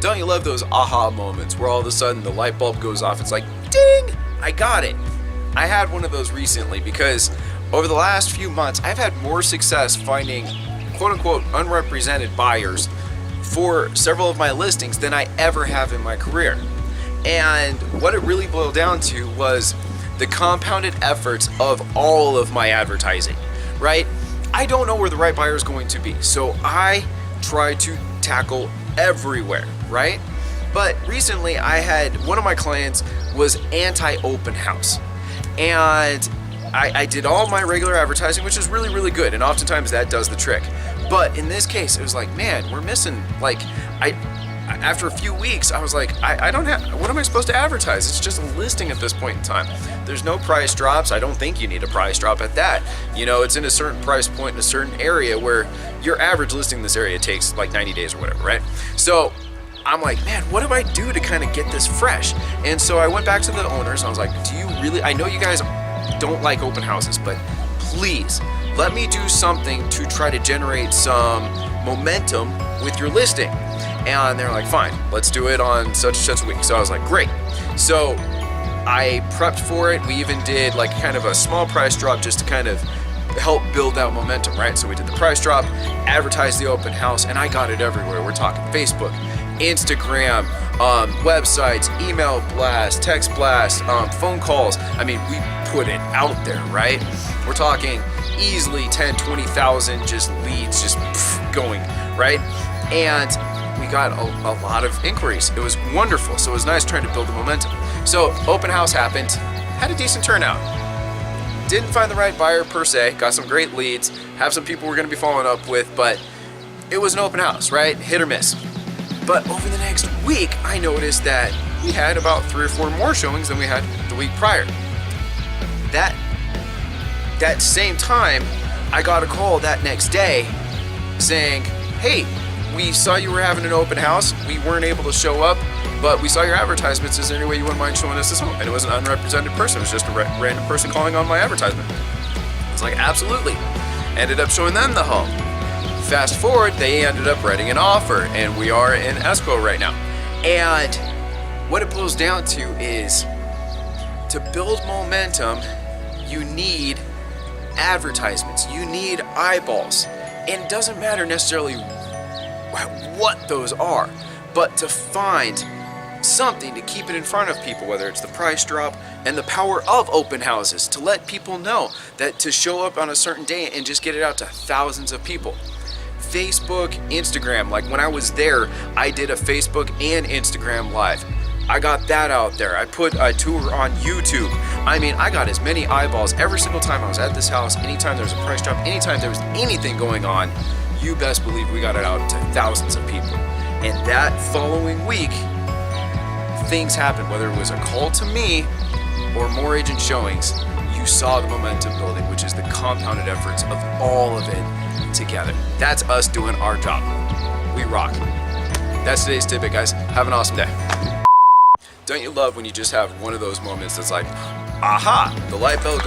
Don't you love those aha moments where all of a sudden the light bulb goes off? It's like, ding, I got it. I had one of those recently because over the last few months, I've had more success finding quote unquote unrepresented buyers for several of my listings than I ever have in my career. And what it really boiled down to was the compounded efforts of all of my advertising, right? I don't know where the right buyer is going to be, so I try to tackle everywhere, right? But recently I had one of my clients was anti-open house, and I did all my regular advertising, which is really, really good, and oftentimes that does the trick. But in this case, it was like, man, we're missing, like, after a few weeks, I was like, I don't have, what am I supposed to advertise? It's just a listing at this point in time. There's no price drops. I don't think you need a price drop at that. You know, it's in a certain price point in a certain area where your average listing in this area takes like 90 days or whatever, right? So I'm like, man, what do I do to kind of get this fresh? And so I went back to the owners and I was like, do you really, I know you guys don't like open houses, but please let me do something to try to generate some momentum with your listing. And they're like, fine, let's do it on such and such a week. So I was like, great. So I prepped for it. We even did like kind of a small price drop just to kind of help build that momentum, right? So we did the price drop, advertised the open house, and I got it everywhere. We're talking Facebook, Instagram, websites, email blast, text blast, phone calls. I mean, we put it out there, right? We're talking easily 10, 20,000 just leads just going, right? And we got a lot of inquiries. It was wonderful. So it was nice trying to build the momentum. So open house happened, had a decent turnout. Didn't find the right buyer per se, got some great leads, have some people we're gonna be following up with, but it was an open house, right? Hit or miss. But over the next week, I noticed that we had about 3 or 4 more showings than we had the week prior. That same time, I got a call that next day saying, hey, we saw you were having an open house. We weren't able to show up, but we saw your advertisements. Is there any way you wouldn't mind showing us this home? And it was an unrepresented person. It was just a random person calling on my advertisement. I was like, absolutely. Ended up showing them the home. Fast forward, they ended up writing an offer, and we are in escrow right now. And what it boils down to is to build momentum, you need advertisements. You need eyeballs. And it doesn't matter necessarily what those are, but to find something to keep it in front of people, whether it's the price drop and the power of open houses, to let people know that to show up on a certain day and just get it out to thousands of people. Facebook, Instagram, like when I was there, I did a Facebook and Instagram live. I got that out there. I put a tour on YouTube. I mean, I got as many eyeballs every single time I was at this house, anytime there was a price drop, anytime there was anything going on. You best believe we got it out to thousands of people. And that following week, things happened, whether it was a call to me or more agent showings. You saw the momentum building, which is the compounded efforts of all of it together. That's us doing our job. We rock. That's today's tidbit, guys. Have an awesome day. Don't you love when you just have one of those moments that's like, aha, the light bulb